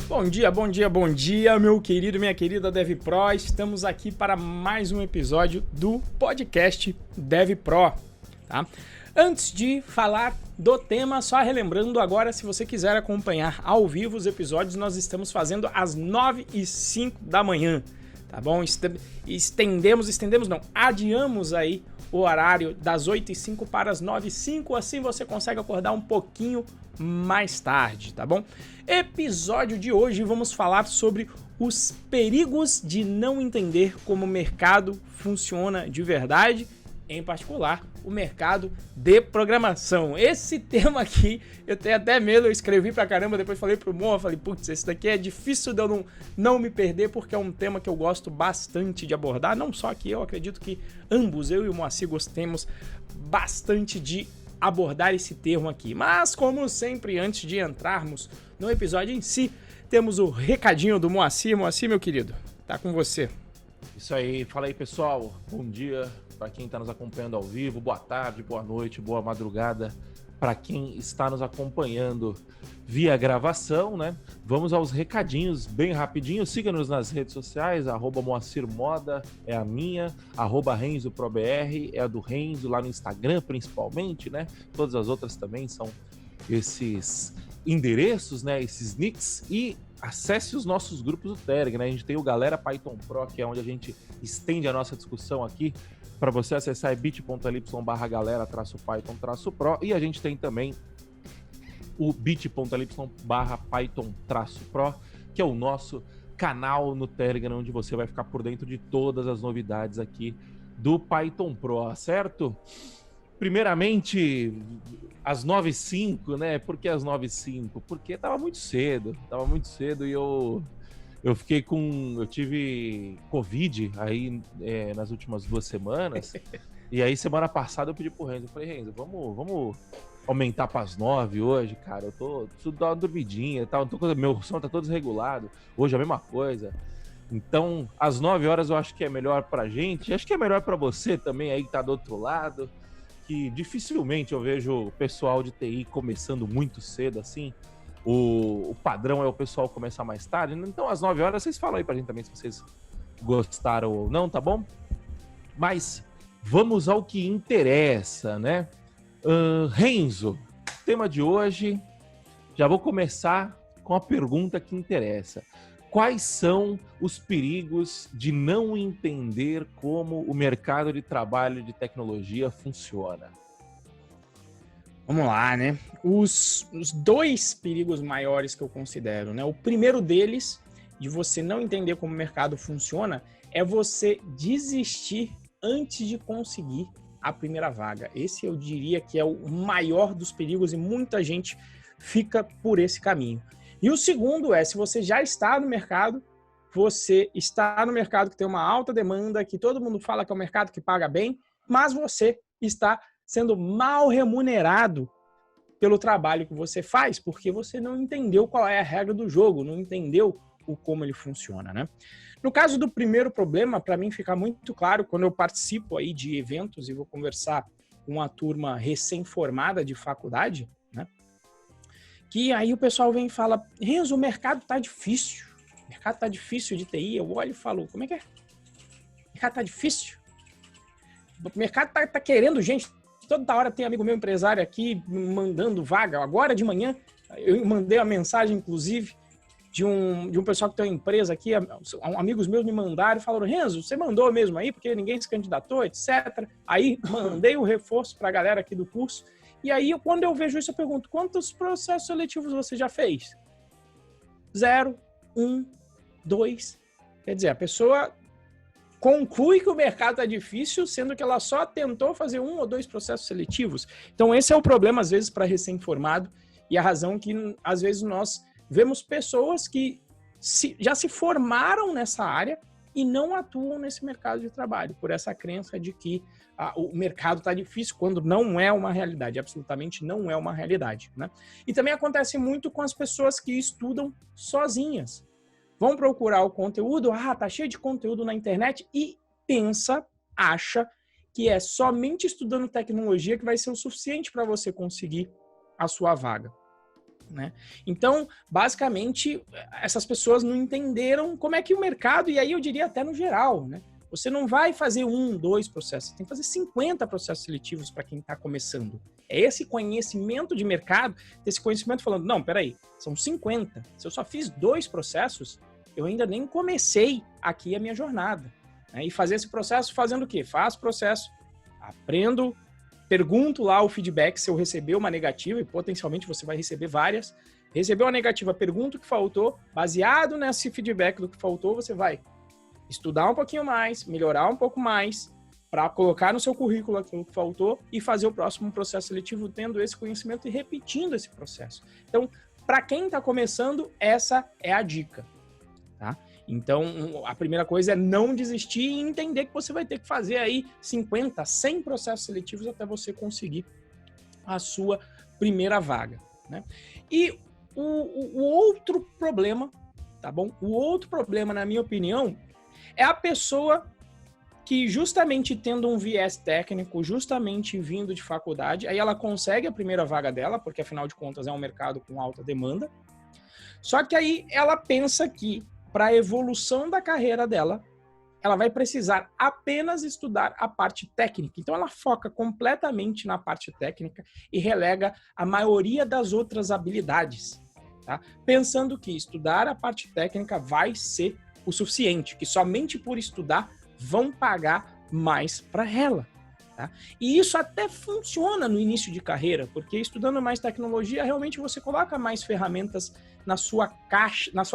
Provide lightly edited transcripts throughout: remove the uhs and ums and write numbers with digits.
Bom dia, bom dia, bom dia, meu querido, minha querida DevPro. Estamos aqui para mais um episódio do podcast DevPro, tá? Antes de falar do tema, só relembrando agora, se você quiser acompanhar ao vivo os episódios, nós estamos fazendo às 9h05 da manhã, tá bom? Adiamos aí o horário das 8h05 para as 9h05, assim você consegue acordar um pouquinho mais tarde, tá bom? Episódio de hoje vamos falar sobre os perigos de não entender como o mercado funciona de verdade, em particular o mercado de programação. Esse tema aqui eu tenho até medo, eu escrevi pra caramba, depois falei pro Moa, falei, putz, esse daqui é difícil de eu não me perder, porque é um tema que eu gosto bastante de abordar, não só que eu acredito que ambos, eu e o Moacir, gostemos bastante de abordar esse termo aqui. Mas, como sempre, antes de entrarmos no episódio em si, temos o recadinho do Moacir. Moacir, meu querido, tá com você. Isso aí, fala aí, pessoal. Bom dia para quem está nos acompanhando ao vivo, boa tarde, boa noite, boa madrugada para quem está nos acompanhando via gravação, né? Vamos aos recadinhos bem rapidinho. Siga-nos nas redes sociais, @MoacirModa é a minha, @RenzoProBR é a do Renzo, lá no Instagram principalmente, né? Todas as outras também são esses endereços, né? Esses nicks, e acesse os nossos grupos do Telegram, né? A gente tem o Galera Python Pro, que é onde a gente estende a nossa discussão aqui. Para você acessar é bit.ly/galera-python-pro, e a gente tem também o bit.ly/python-pro, que é o nosso canal no Telegram, onde você vai ficar por dentro de todas as novidades aqui do Python Pro, certo? Primeiramente, às 9h05, né? Por que às 9h05? Porque tava muito cedo e eu tive Covid aí nas últimas 2 semanas, e aí semana passada eu pedi pro Renzo, eu falei, Renzo, vamos aumentar pras 9 hoje, cara, eu preciso dar uma dormidinha e tal, meu sono tá todo desregulado, hoje é a mesma coisa, então às 9 horas eu acho que é melhor pra gente, acho que é melhor pra você também aí que tá do outro lado, que dificilmente eu vejo o pessoal de TI começando muito cedo assim. O padrão é o pessoal começar mais tarde, então às 9 horas vocês falam aí pra gente também se vocês gostaram ou não, tá bom? Mas vamos ao que interessa, né? Renzo, tema de hoje, já vou começar com a pergunta que interessa. Quais são os perigos de não entender como o mercado de trabalho de tecnologia funciona? Vamos lá, né? Os 2 perigos maiores que eu considero, né? O primeiro deles, de você não entender como o mercado funciona, é você desistir antes de conseguir a primeira vaga. Esse eu diria que é o maior dos perigos e muita gente fica por esse caminho. E o segundo é, se você já está no mercado, você está no mercado que tem uma alta demanda, que todo mundo fala que é um mercado que paga bem, mas você está sendo mal remunerado pelo trabalho que você faz, porque você não entendeu qual é a regra do jogo, não entendeu como ele funciona, né? No caso do primeiro problema, para mim fica muito claro quando eu participo aí de eventos e vou conversar com uma turma recém-formada de faculdade, né? Que aí o pessoal vem e fala, Renzo, o mercado tá difícil, o mercado tá difícil de TI. Eu olho e falo, como é que é? O mercado tá difícil? O mercado tá querendo gente. Toda hora tem amigo meu empresário aqui mandando vaga. Agora de manhã eu mandei uma mensagem, inclusive, de um pessoal que tem uma empresa aqui. Amigos meus me mandaram e falaram, Renzo, você mandou mesmo aí? Porque ninguém se candidatou, etc. Aí mandei o reforço para a galera aqui do curso. E aí, quando eu vejo isso, eu pergunto, quantos processos seletivos você já fez? 0, 1, 2. Quer dizer, a pessoa conclui que o mercado está difícil, sendo que ela só tentou fazer 1 ou 2 processos seletivos. Então, esse é o problema, às vezes, para recém-formado, e a razão que, às vezes, nós vemos pessoas que já se formaram nessa área e não atuam nesse mercado de trabalho, por essa crença de que o mercado está difícil, quando não é uma realidade, absolutamente não é uma realidade, né? E também acontece muito com as pessoas que estudam sozinhas. Vão procurar o conteúdo, tá cheio de conteúdo na internet e acha que é somente estudando tecnologia que vai ser o suficiente para você conseguir a sua vaga. né? Então, basicamente, essas pessoas não entenderam como é que o mercado, e aí eu diria até no geral, né? Você não vai fazer 1, 2 processos, tem que fazer 50 processos seletivos para quem está começando. É esse conhecimento de mercado, esse conhecimento falando, não, peraí, são 50. Se eu só fiz 2 processos, eu ainda nem comecei aqui a minha jornada. Né? E fazer esse processo fazendo o quê? Faço processo, aprendo, pergunto lá o feedback se eu receber uma negativa, e potencialmente você vai receber várias. Recebeu uma negativa, pergunta o que faltou, baseado nesse feedback do que faltou, você vai estudar um pouquinho mais, melhorar um pouco mais, para colocar no seu currículo aquilo que faltou e fazer o próximo processo seletivo tendo esse conhecimento e repetindo esse processo. Então, para quem está começando, essa é a dica, tá? Então, a primeira coisa é não desistir e entender que você vai ter que fazer aí 50, 100 processos seletivos até você conseguir a sua primeira vaga, né? E o outro problema, tá bom? O outro problema, na minha opinião, é a pessoa que justamente tendo um viés técnico, justamente vindo de faculdade, aí ela consegue a primeira vaga dela, porque afinal de contas é um mercado com alta demanda, só que aí ela pensa que para a evolução da carreira dela, ela vai precisar apenas estudar a parte técnica. Então ela foca completamente na parte técnica e relega a maioria das outras habilidades, tá? Pensando que estudar a parte técnica vai ser o suficiente, que somente por estudar vão pagar mais para ela. Tá? E isso até funciona no início de carreira, porque estudando mais tecnologia, realmente você coloca mais ferramentas na sua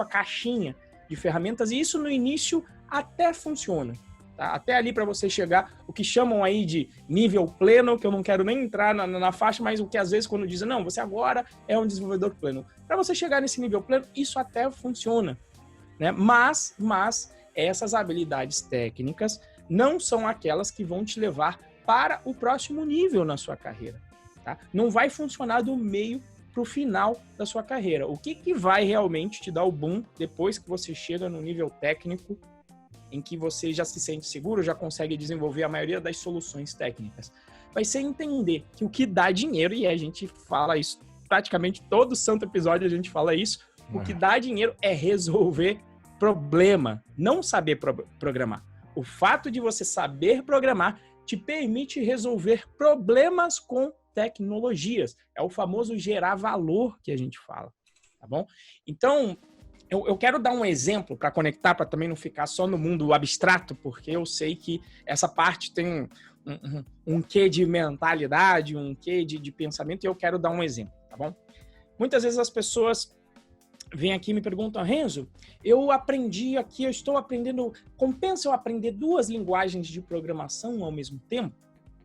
caixinha de ferramentas, e isso no início até funciona. Tá? Até ali para você chegar, o que chamam aí de nível pleno, que eu não quero nem entrar na faixa, mas o que às vezes quando dizem, não, você agora é um desenvolvedor pleno. Para você chegar nesse nível pleno, isso até funciona. Né? Mas essas habilidades técnicas não são aquelas que vão te levar para o próximo nível na sua carreira. Tá? Não vai funcionar do meio para o final da sua carreira. O que vai realmente te dar o boom depois que você chega no nível técnico em que você já se sente seguro, já consegue desenvolver a maioria das soluções técnicas? Vai ser entender que o que dá dinheiro, e a gente fala isso praticamente todo santo episódio, a gente fala isso, o que dá dinheiro é resolver problema, não saber programar. O fato de você saber programar te permite resolver problemas com tecnologias. É o famoso gerar valor que a gente fala, tá bom? Então, eu quero dar um exemplo para conectar, para também não ficar só no mundo abstrato, porque eu sei que essa parte tem um quê de mentalidade, um quê de pensamento, e eu quero dar um exemplo, tá bom? Muitas vezes as pessoas vêm aqui e me perguntam, Renzo, eu aprendi aqui, eu estou aprendendo, compensa eu aprender 2 linguagens de programação ao mesmo tempo?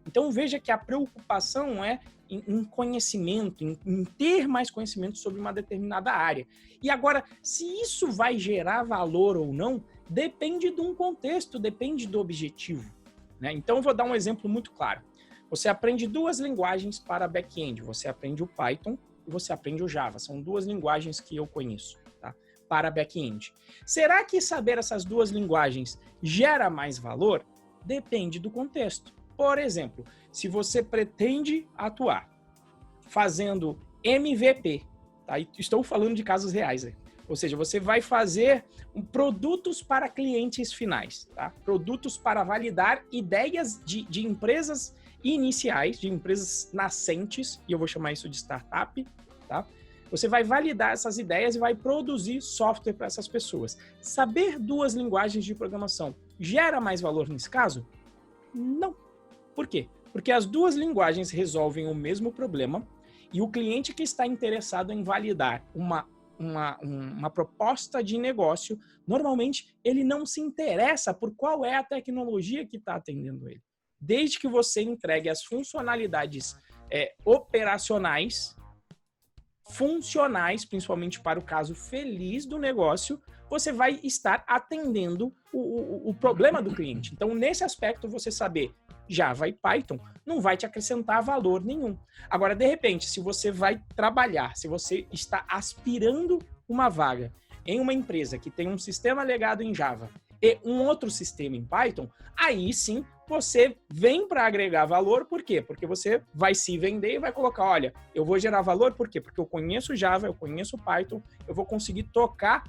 Então veja que a preocupação é em conhecimento, em ter mais conhecimento sobre uma determinada área. E agora, se isso vai gerar valor ou não, depende de um contexto, depende do objetivo. Né? Então eu vou dar um exemplo muito claro. Você aprende 2 linguagens para back-end, você aprende o Python, você aprende o Java. São 2 linguagens que eu conheço, tá? Para back-end. Será que saber essas 2 linguagens gera mais valor? Depende do contexto. Por exemplo, se você pretende atuar fazendo MVP, tá? Estou falando de casos reais, né? Ou seja, você vai fazer produtos para clientes finais, tá? Produtos para validar ideias de empresas iniciais, de empresas nascentes, e eu vou chamar isso de startup, tá? Você vai validar essas ideias e vai produzir software para essas pessoas. Saber 2 linguagens de programação gera mais valor nesse caso? Não. Por quê? Porque as 2 linguagens resolvem o mesmo problema e o cliente que está interessado em validar uma proposta de negócio, normalmente ele não se interessa por qual é a tecnologia que está atendendo ele. Desde que você entregue as funcionalidades operacionais, funcionais, principalmente para o caso feliz do negócio, você vai estar atendendo o problema do cliente. Então, nesse aspecto, você saber Java e Python não vai te acrescentar valor nenhum. Agora, de repente, se você vai trabalhar, se você está aspirando uma vaga em uma empresa que tem um sistema legado em Java e um outro sistema em Python, aí sim você vem para agregar valor, por quê? Porque você vai se vender e vai colocar, olha, eu vou gerar valor, por quê? Porque eu conheço Java, eu conheço Python, eu vou conseguir tocar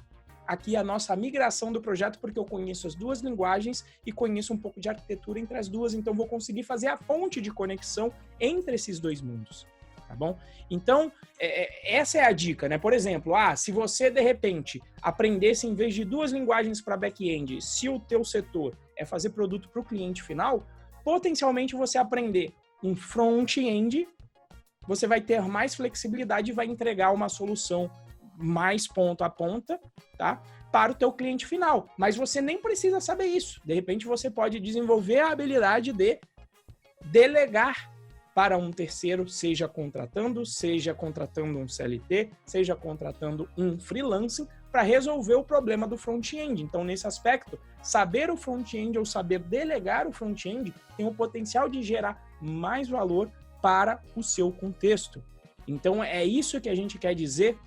aqui a nossa migração do projeto, porque eu conheço as duas linguagens e conheço um pouco de arquitetura entre as duas, então vou conseguir fazer a ponte de conexão entre esses dois mundos, tá bom? Então, essa é a dica, né? Por exemplo, se você, de repente, aprendesse, em vez de duas linguagens para back-end, se o teu setor é fazer produto para o cliente final, potencialmente você aprender um front-end, você vai ter mais flexibilidade e vai entregar uma solução mais ponta a ponta, tá? Para o teu cliente final. Mas você nem precisa saber isso. De repente, você pode desenvolver a habilidade de delegar para um terceiro, seja contratando um CLT, seja contratando um freelancing, para resolver o problema do front-end. Então, nesse aspecto, saber o front-end ou saber delegar o front-end tem o potencial de gerar mais valor para o seu contexto. Então, é isso que a gente quer dizer.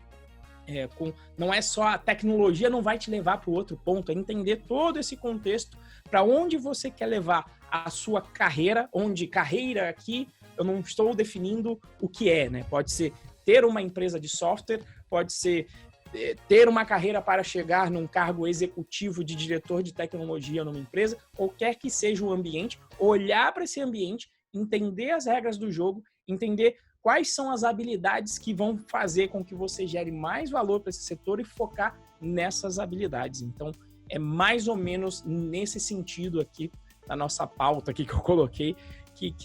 Não é só a tecnologia, não vai te levar para o outro ponto, é entender todo esse contexto, para onde você quer levar a sua carreira, onde carreira aqui eu não estou definindo o que é, né? Pode ser ter uma empresa de software, pode ser ter uma carreira para chegar num cargo executivo de diretor de tecnologia numa empresa, qualquer que seja o ambiente, olhar para esse ambiente, entender as regras do jogo, entender quais são as habilidades que vão fazer com que você gere mais valor para esse setor e focar nessas habilidades. Então, é mais ou menos nesse sentido aqui, da nossa pauta aqui que eu coloquei, que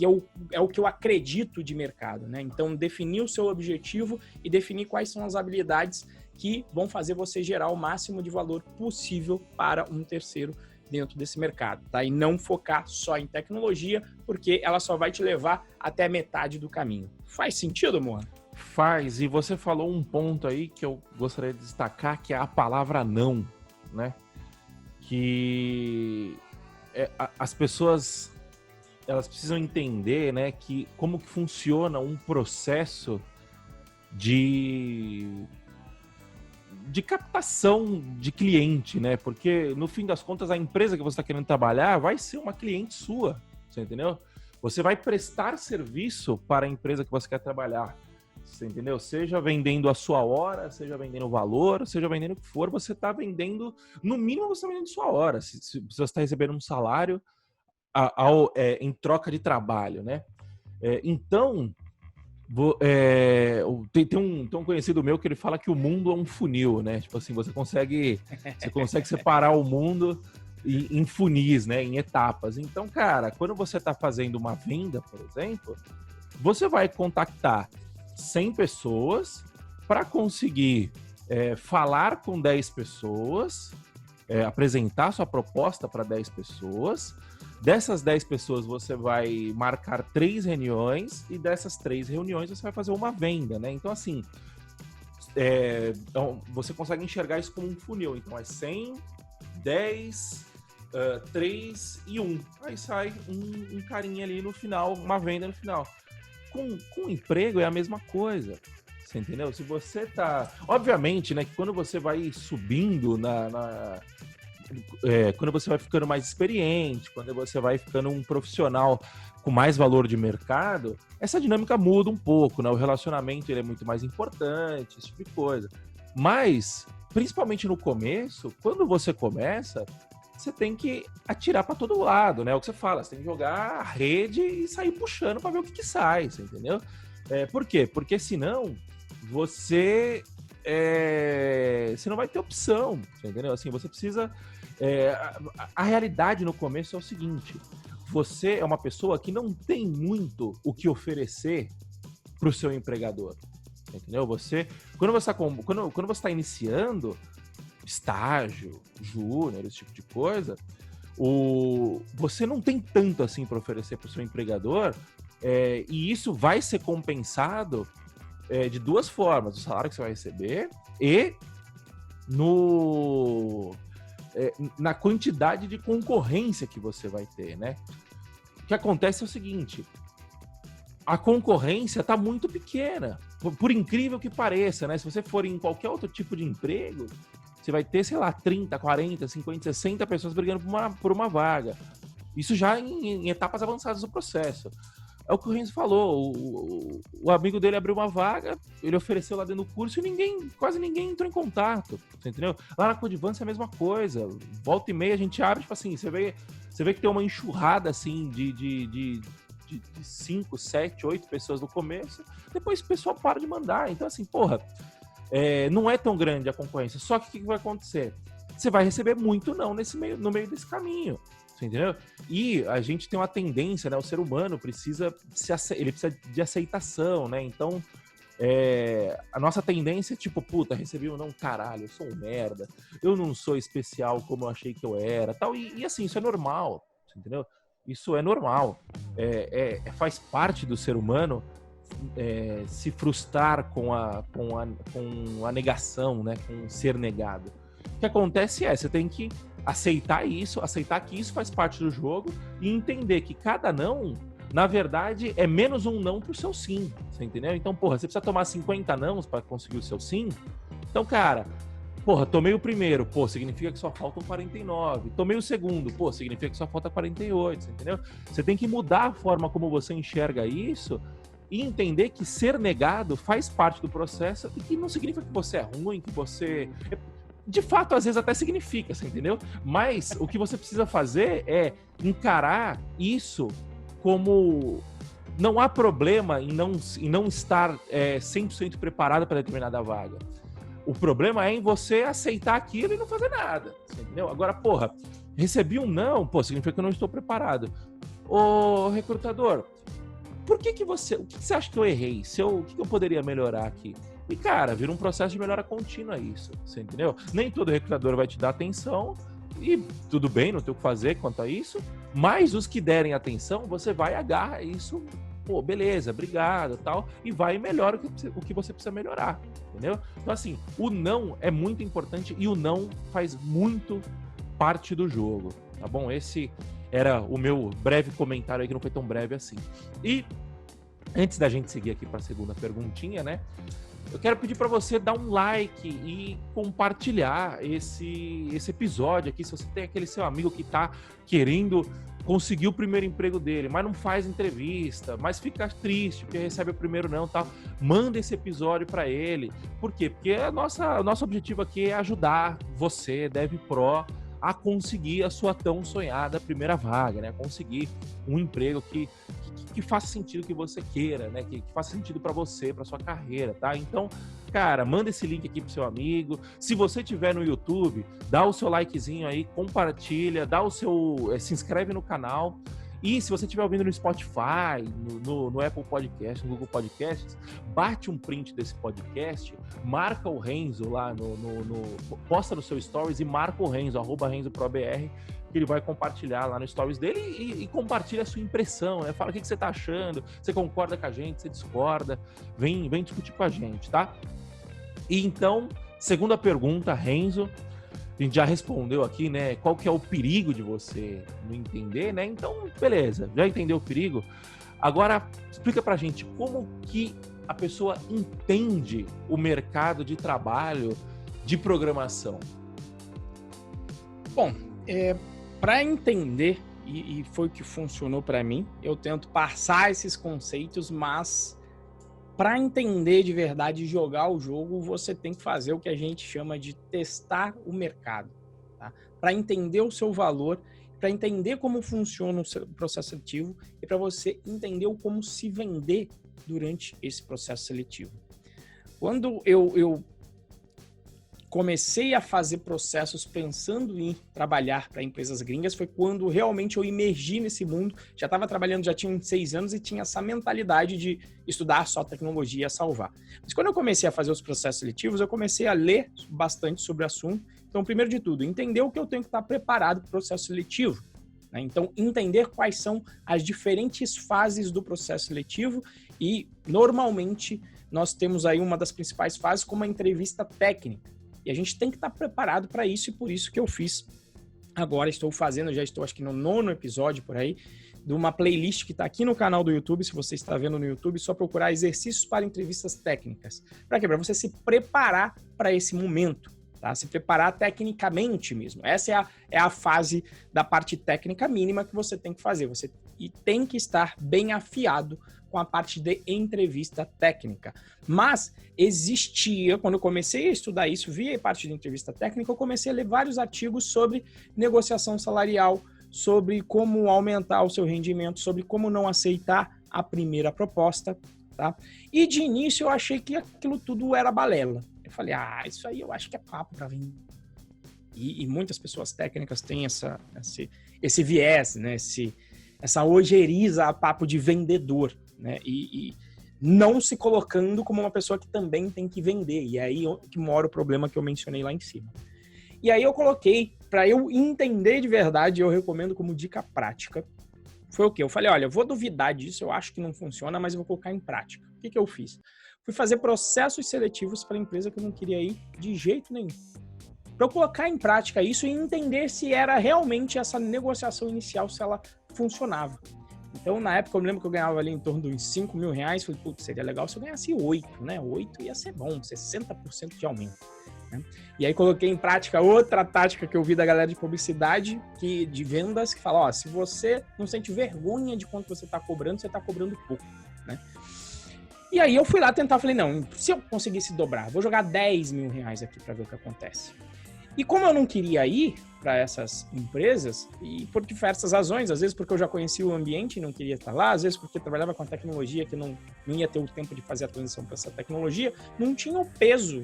é o que eu acredito de mercado, né? Então, definir o seu objetivo e definir quais são as habilidades que vão fazer você gerar o máximo de valor possível para um terceiro dentro desse mercado, tá? E não focar só em tecnologia, porque ela só vai te levar até metade do caminho. Faz sentido, Moana? Faz, e você falou um ponto aí que eu gostaria de destacar, que é a palavra não, né? Que as pessoas, elas precisam entender, né, que como que funciona um processo de captação de cliente, né? Porque, no fim das contas, a empresa que você está querendo trabalhar vai ser uma cliente sua, você entendeu? Você vai prestar serviço para a empresa que você quer trabalhar, você entendeu? Seja vendendo a sua hora, seja vendendo valor, seja vendendo o que for, você está vendendo, no mínimo você está vendendo sua hora, se você está recebendo um salário em troca de trabalho, né? Então, tem um conhecido meu que ele fala que o mundo é um funil, né? Tipo assim, você consegue separar o mundo em funis, né? Em etapas. Então, cara, quando você está fazendo uma venda, por exemplo, você vai contactar 100 pessoas para conseguir falar com 10 pessoas, apresentar sua proposta para 10 pessoas. Dessas 10 pessoas, você vai marcar 3 reuniões e dessas 3 reuniões você vai fazer uma venda, né? Então, assim, então, você consegue enxergar isso como um funil. Então, é 100, 10, 3 e 1. Aí sai um carinha ali no final, uma venda no final. Com emprego é a mesma coisa, você entendeu? Se você tá... Obviamente, né, que quando você vai subindo quando você vai ficando mais experiente, quando você vai ficando um profissional com mais valor de mercado, essa dinâmica muda um pouco, né? O relacionamento ele é muito mais importante, esse tipo de coisa. Mas, principalmente no começo, quando você começa, você tem que atirar para todo lado, né? É o que você fala, você tem que jogar a rede e sair puxando para ver o que sai, você entendeu? Por quê? Porque senão você não vai ter opção, você entendeu? Assim, você precisa... a realidade no começo é o seguinte: você é uma pessoa que não tem muito o que oferecer para o seu empregador, entendeu? Quando você está iniciando estágio, júnior, esse tipo de coisa, você não tem tanto assim para oferecer para o seu empregador, e isso vai ser compensado de duas formas: o salário que você vai receber e na quantidade de concorrência que você vai ter, né? O que acontece é o seguinte: a concorrência está muito pequena, por incrível que pareça, né? Se você for em qualquer outro tipo de emprego, você vai ter, sei lá, 30, 40, 50, 60 pessoas brigando por uma vaga. Isso já em etapas avançadas do processo. É o que o Renzo falou, o amigo dele abriu uma vaga, ele ofereceu lá dentro do curso e quase ninguém entrou em contato, você entendeu? Lá na Codivance é a mesma coisa, volta e meia a gente abre, tipo assim, você vê que tem uma enxurrada, assim, de 5, 7, 8 pessoas no começo, depois o pessoal para de mandar, então assim, porra, não é tão grande a concorrência, só que o que vai acontecer? Você vai receber muito não no meio desse caminho. Você entendeu? E a gente tem uma tendência, né? O ser humano precisa de aceitação, né? Então, a nossa tendência é tipo, puta, recebi um não, caralho, eu sou um merda, eu não sou especial como eu achei que eu era, tal. E assim, isso é normal, entendeu? Isso é normal. Faz parte do ser humano se frustrar com a negação, né? Com ser negado. O que acontece você tem que aceitar que isso faz parte do jogo e entender que cada não, na verdade, é menos um não pro seu sim, você entendeu? Então, porra, você precisa tomar 50 nãos para conseguir o seu sim. Então, cara, porra, tomei o primeiro, pô, significa que só faltam 49. Tomei o segundo, pô, significa que só falta 48, você entendeu? Você tem que mudar a forma como você enxerga isso e entender que ser negado faz parte do processo e que não significa que você é ruim, que você... De fato, às vezes até significa, você entendeu? Mas o que você precisa fazer é encarar isso como... Não há problema em não estar 100% preparado para determinada vaga. O problema é em você aceitar aquilo e não fazer nada, você entendeu? Agora, porra, recebi um não, pô, significa que eu não estou preparado. Ô, recrutador, o que você acha que eu errei? O que eu poderia melhorar aqui? E, cara, vira um processo de melhora contínua isso, você entendeu? Nem todo recrutador vai te dar atenção e tudo bem, não tem o que fazer quanto a isso, mas os que derem atenção, você vai agarra isso, pô, beleza, obrigado, tal, e vai e melhora o que você precisa melhorar, entendeu? Então, assim, o não é muito importante e o não faz muito parte do jogo, tá bom? Esse era o meu breve comentário aí, que não foi tão breve assim. E antes da gente seguir aqui para a segunda perguntinha, né? Eu quero pedir para você dar um like e compartilhar esse episódio aqui. Se você tem aquele seu amigo que está querendo conseguir o primeiro emprego dele, mas não faz entrevista, mas fica triste porque recebe o primeiro não, tal, manda esse episódio para ele. Por quê? Porque o nosso objetivo aqui é ajudar você, DevPro, a conseguir a sua tão sonhada primeira vaga, né? Conseguir um emprego que faça sentido que você queira, né? Que faça sentido para você, para sua carreira, tá? Então, cara, manda esse link aqui pro seu amigo. Se você tiver no YouTube, dá o seu likezinho aí, compartilha, se inscreve no canal. E se você estiver ouvindo no Spotify, no Apple Podcast, no Google Podcasts, bate um print desse podcast, marca o Renzo lá, posta no seu Stories e marca o Renzo, @RenzoProBR, que ele vai compartilhar lá no Stories dele e compartilha a sua impressão, né? Fala o que você tá achando, você concorda com a gente, você discorda, vem discutir com a gente, tá? E então, segunda pergunta, Renzo, a gente já respondeu aqui, né? Qual que é o perigo de você não entender, né? Então, beleza, já entendeu o perigo? Agora, explica pra gente como que a pessoa entende o mercado de trabalho de programação. Bom, para entender, e foi o que funcionou para mim, eu tento passar esses conceitos, mas para entender de verdade e jogar o jogo, você tem que fazer o que a gente chama de testar o mercado, tá? Para entender o seu valor, para entender como funciona o seu processo seletivo e para você entender como se vender durante esse processo seletivo. Quando eu comecei a fazer processos pensando em trabalhar para empresas gringas, foi quando realmente eu imergi nesse mundo. Já estava trabalhando, já tinha uns 6 anos e tinha essa mentalidade de estudar só tecnologia a salvar. Mas quando eu comecei a fazer os processos seletivos, eu comecei a ler bastante sobre o assunto. Então, primeiro de tudo, entender o que eu tenho que estar preparado para o processo seletivo, né? Então, entender quais são as diferentes fases do processo seletivo e, normalmente, nós temos aí uma das principais fases como a entrevista técnica. E a gente tem que estar preparado para isso, e por isso que eu fiz agora, já estou acho que no 9º episódio por aí, de uma playlist que está aqui no canal do YouTube. Se você está vendo no YouTube, é só procurar exercícios para entrevistas técnicas. Para quê? Para você se preparar para esse momento, tá? Se preparar tecnicamente mesmo. Essa é a fase da parte técnica mínima que você tem que fazer. Você tem que estar bem afiado com a parte de entrevista técnica. Mas existia, quando eu comecei a estudar isso, via a parte de entrevista técnica, eu comecei a ler vários artigos sobre negociação salarial, sobre como aumentar o seu rendimento, sobre como não aceitar a primeira proposta, tá? E de início eu achei que aquilo tudo era balela. Eu falei, isso aí eu acho que é papo para vender. E muitas pessoas técnicas têm esse viés, né? Essa ojeriza a papo de vendedor, né? E não se colocando como uma pessoa que também tem que vender. E é aí que mora o problema que eu mencionei lá em cima. E aí eu coloquei, para eu entender de verdade, eu recomendo como dica prática, foi o quê? Eu falei, olha, eu vou duvidar disso, eu acho que não funciona, mas eu vou colocar em prática. O que eu fiz? Fui fazer processos seletivos para a empresa que eu não queria ir de jeito nenhum. Para eu colocar em prática isso e entender se era realmente essa negociação inicial, se ela funcionava. Então, na época, eu me lembro que eu ganhava ali em torno de uns 5 mil reais. Falei, putz, seria legal se eu ganhasse 8, né? 8 ia ser bom, 60% de aumento. Né? E aí coloquei em prática outra tática que eu vi da galera de publicidade, de vendas, que fala, se você não sente vergonha de quanto você está cobrando pouco, né? E aí eu fui lá tentar, falei, não, se eu conseguisse dobrar, vou jogar 10 mil reais aqui para ver o que acontece. E como eu não queria ir para essas empresas, e por diversas razões, às vezes porque eu já conhecia o ambiente e não queria estar lá, às vezes porque eu trabalhava com a tecnologia que não ia ter o tempo de fazer a transição para essa tecnologia, não tinha o peso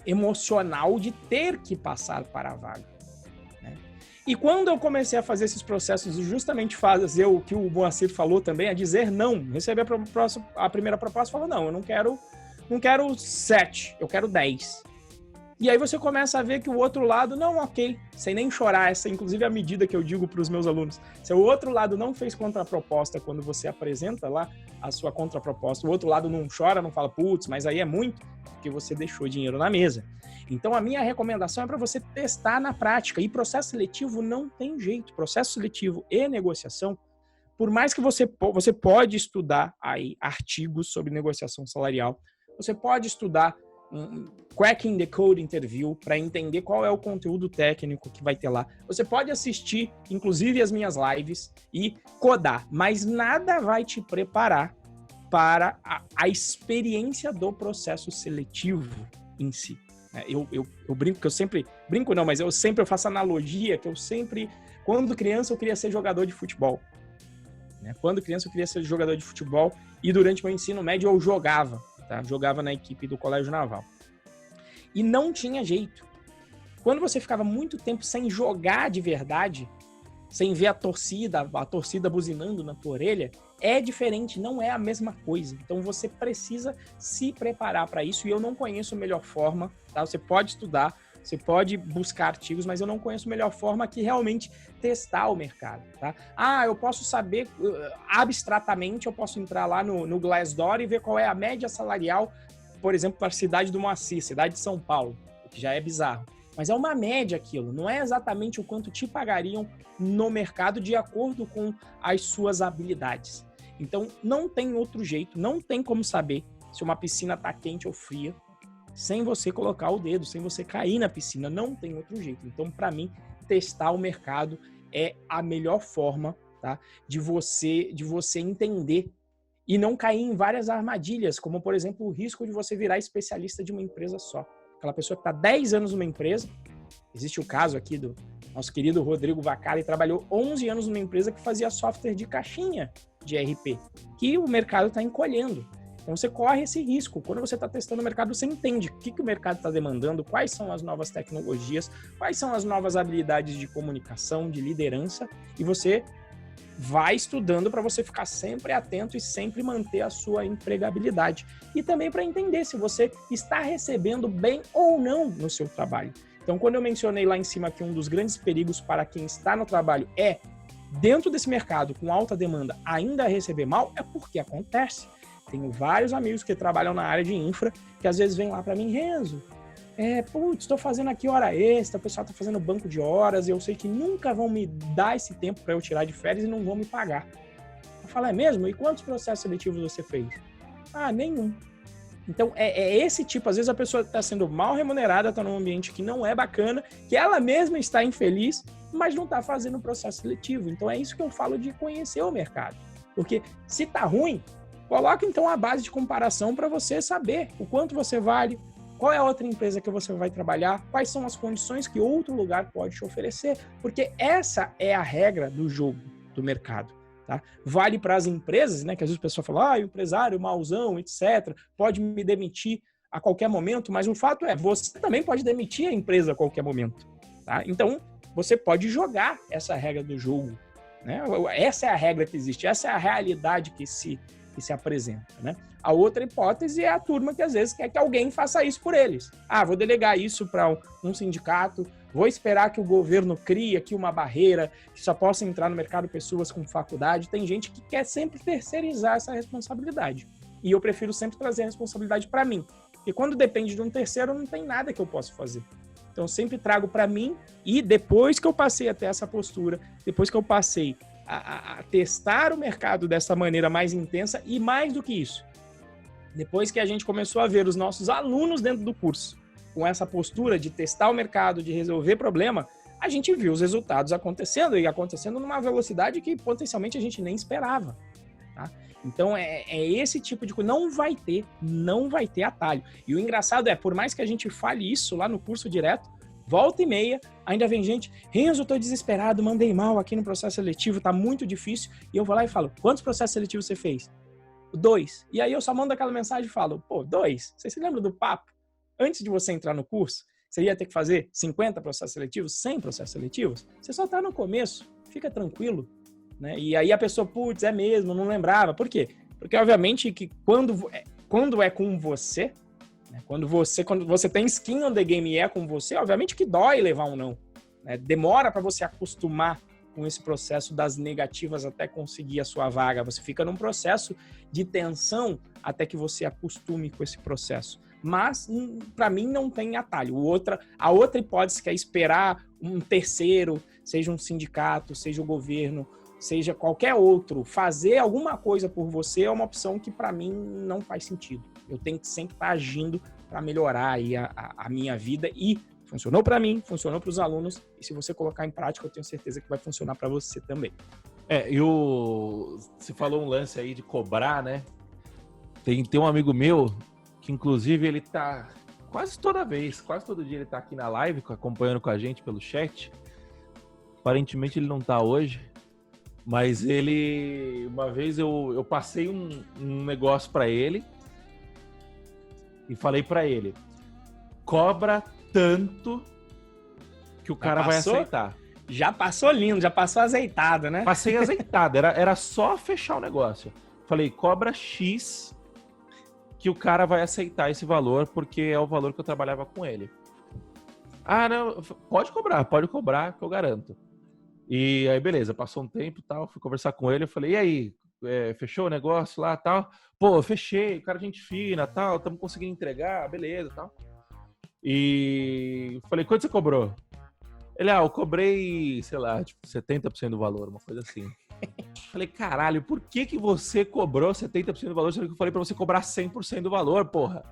emocional de ter que passar para a vaga. Né? E quando eu comecei a fazer esses processos e justamente fazer o que o Moacir falou também, a dizer não, receber a primeira proposta, falou, não, eu não quero 7, eu quero 10. E aí você começa a ver que o outro lado, não, ok, sem nem chorar, essa inclusive é a medida que eu digo para os meus alunos. Se o outro lado não fez contraproposta quando você apresenta lá a sua contraproposta, o outro lado não chora, não fala, putz, mas aí é muito, porque você deixou dinheiro na mesa. Então a minha recomendação é para você testar na prática. E processo seletivo não tem jeito. Processo seletivo e negociação, por mais que você pode estudar aí artigos sobre negociação salarial, você pode estudar Cracking the Code Interview para entender qual é o conteúdo técnico que vai ter lá. Você pode assistir, inclusive, as minhas lives e codar, mas nada vai te preparar para a experiência do processo seletivo em si. Eu brinco que eu sempre... Brinco não, mas eu faço analogia que quando criança, eu queria ser jogador de futebol. Quando criança, eu queria ser jogador de futebol e durante meu ensino médio eu jogava. Tá? Jogava na equipe do Colégio Naval. E não tinha jeito. Quando você ficava muito tempo sem jogar de verdade, sem ver a torcida buzinando na tua orelha, é diferente, não é a mesma coisa. Então você precisa se preparar para isso e eu não conheço a melhor forma. Tá? Você pode estudar, você pode buscar artigos, mas eu não conheço a melhor forma que realmente testar o mercado. Tá? Eu posso saber, abstratamente, eu posso entrar lá no Glassdoor e ver qual é a média salarial, por exemplo, para a cidade do Moacir, cidade de São Paulo, que já é bizarro. Mas é uma média aquilo, não é exatamente o quanto te pagariam no mercado de acordo com as suas habilidades. Então, não tem outro jeito, não tem como saber se uma piscina está quente ou fria, sem você colocar o dedo, sem você cair na piscina, não tem outro jeito. Então, para mim, testar o mercado é a melhor forma, tá, de você entender e não cair em várias armadilhas, como, por exemplo, o risco de você virar especialista de uma empresa só. Aquela pessoa que está 10 anos numa empresa, existe o caso aqui do nosso querido Rodrigo Vacari, trabalhou 11 anos numa empresa que fazia software de caixinha de ERP, que o mercado está encolhendo. Então você corre esse risco. Quando você está testando o mercado, você entende o que o mercado está demandando, quais são as novas tecnologias, quais são as novas habilidades de comunicação, de liderança, e você vai estudando para você ficar sempre atento e sempre manter a sua empregabilidade. E também para entender se você está recebendo bem ou não no seu trabalho. Então, quando eu mencionei lá em cima que um dos grandes perigos para quem está no trabalho é, dentro desse mercado com alta demanda, ainda receber mal, é porque acontece. Tenho vários amigos que trabalham na área de infra, que às vezes vêm lá para mim, Renzo, estou fazendo aqui hora extra, o pessoal está fazendo banco de horas, e eu sei que nunca vão me dar esse tempo para eu tirar de férias e não vão me pagar. Eu falo, é mesmo? E quantos processos seletivos você fez? Nenhum. Então, é esse tipo, às vezes a pessoa está sendo mal remunerada, está num ambiente que não é bacana, que ela mesma está infeliz, mas não está fazendo o processo seletivo. Então, é isso que eu falo de conhecer o mercado. Porque se está ruim, coloca então a base de comparação para você saber o quanto você vale, qual é a outra empresa que você vai trabalhar, quais são as condições que outro lugar pode te oferecer. Porque essa é a regra do jogo, do mercado. Tá? Vale para as empresas, né? Que às vezes o pessoal fala, o empresário mauzão, etc., pode me demitir a qualquer momento, mas o fato é, você também pode demitir a empresa a qualquer momento. Tá? Então, você pode jogar essa regra do jogo. Né? Essa é a regra que existe, essa é a realidade que se apresenta. Né? A outra hipótese é a turma que às vezes quer que alguém faça isso por eles. Vou delegar isso para um sindicato, vou esperar que o governo crie aqui uma barreira que só possa entrar no mercado pessoas com faculdade. Tem gente que quer sempre terceirizar essa responsabilidade. E eu prefiro sempre trazer a responsabilidade para mim. Porque quando depende de um terceiro, não tem nada que eu possa fazer. Então, eu sempre trago para mim e depois que eu passei a ter essa postura, depois que eu passei a testar o mercado dessa maneira mais intensa e mais do que isso, depois que a gente começou a ver os nossos alunos dentro do curso com essa postura de testar o mercado, de resolver problema, a gente viu os resultados acontecendo e acontecendo numa velocidade que potencialmente a gente nem esperava. Tá? Então é esse tipo de coisa. Não vai ter atalho. E o engraçado é, por mais que a gente fale isso lá no curso direto, volta e meia, ainda vem gente, Renzo, eu tô desesperado, mandei mal aqui no processo seletivo, tá muito difícil. E eu vou lá e falo, quantos processos seletivos você fez? 2. E aí eu só mando aquela mensagem e falo, 2? Você se lembra do papo? Antes de você entrar no curso, você ia ter que fazer 50 processos seletivos, 100 processos seletivos? Você só está no começo, fica tranquilo. Né? E aí a pessoa, putz, é mesmo, não lembrava. Por quê? Porque, obviamente, que quando é com você, né? quando você tem skin on the game e é com você, obviamente que dói levar um não. Né? Demora para você acostumar com esse processo das negativas até conseguir a sua vaga. Você fica num processo de tensão até que você acostume com esse processo. Mas, para mim, não tem atalho. A outra hipótese, que é esperar um terceiro, seja um sindicato, seja o governo, seja qualquer outro, fazer alguma coisa por você, é uma opção que, para mim, não faz sentido. Eu tenho que sempre estar agindo para melhorar aí a minha vida e funcionou para mim, funcionou para os alunos, e se você colocar em prática, eu tenho certeza que vai funcionar para você também. Você falou um lance aí de cobrar, né? Tem um amigo meu que, inclusive, ele tá quase todo dia ele tá aqui na live, acompanhando com a gente pelo chat. Aparentemente ele não tá hoje, mas uma vez eu passei um negócio para ele e falei para ele, cobra tanto que o cara vai aceitar. Já passou lindo, já passou azeitado, né? Passei azeitado, era só fechar o negócio. Falei, cobra X que o cara vai aceitar esse valor, porque é o valor que eu trabalhava com ele. Não, pode cobrar, que eu garanto. E aí, beleza, passou um tempo e tal, fui conversar com ele, eu falei, e aí, fechou o negócio lá e tal? Pô, fechei, o cara gente fina, tal, estamos conseguindo entregar, beleza, tal. E falei, quanto você cobrou? Ele, eu cobrei, sei lá, tipo, 70% do valor, uma coisa assim. Falei, caralho, por que você cobrou 70% do valor, sendo que eu falei pra você cobrar 100% do valor, porra?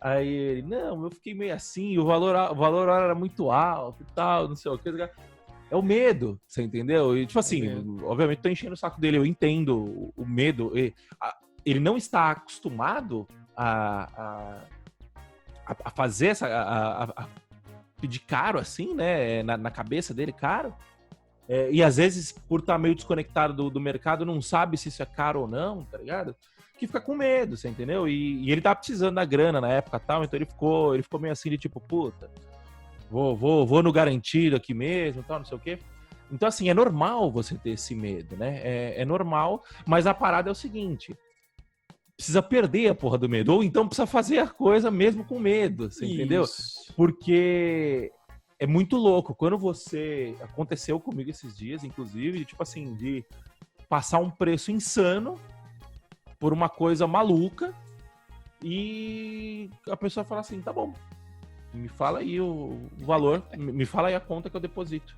Aí ele, não, eu fiquei meio assim, o valor era muito alto e tal, não sei o que. É o medo, você entendeu? E, tipo assim, obviamente tô enchendo o saco dele, eu entendo o medo. Ele não está acostumado a fazer a pedir caro assim, né? Na cabeça dele, caro. E às vezes, por estar meio desconectado do mercado, não sabe se isso é caro ou não, tá ligado? Que fica com medo, você entendeu? E ele tava precisando da grana na época e tal, então ele ficou meio assim de tipo, puta, vou no garantido aqui mesmo, tal, não sei o quê. Então, assim, é normal você ter esse medo, né? É normal, mas a parada é o seguinte, precisa perder a porra do medo, ou então precisa fazer a coisa mesmo com medo, você entendeu? Porque é muito louco. Quando aconteceu comigo esses dias, inclusive, tipo assim, de passar um preço insano por uma coisa maluca e a pessoa fala assim, tá bom, me fala aí o valor, me fala aí a conta que eu deposito.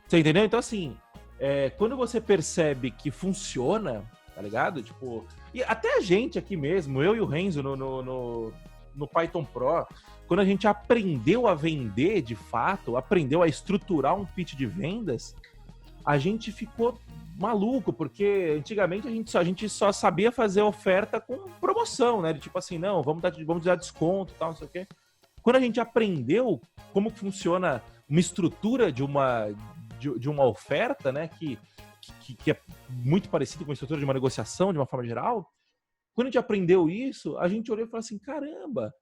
Você entendeu? Então, assim, quando você percebe que funciona, tá ligado? Tipo, E até a gente aqui mesmo, eu e o Renzo no Python Pro, quando a gente aprendeu a vender de fato, aprendeu a estruturar um pitch de vendas, a gente ficou maluco, porque antigamente a gente só sabia fazer oferta com promoção, né? De tipo assim, não, vamos dar desconto e tal, não sei o quê. Quando a gente aprendeu como funciona uma estrutura de uma oferta, né? Que é muito parecido com a estrutura de uma negociação, de uma forma geral, quando a gente aprendeu isso, a gente olhou e falou assim, caramba,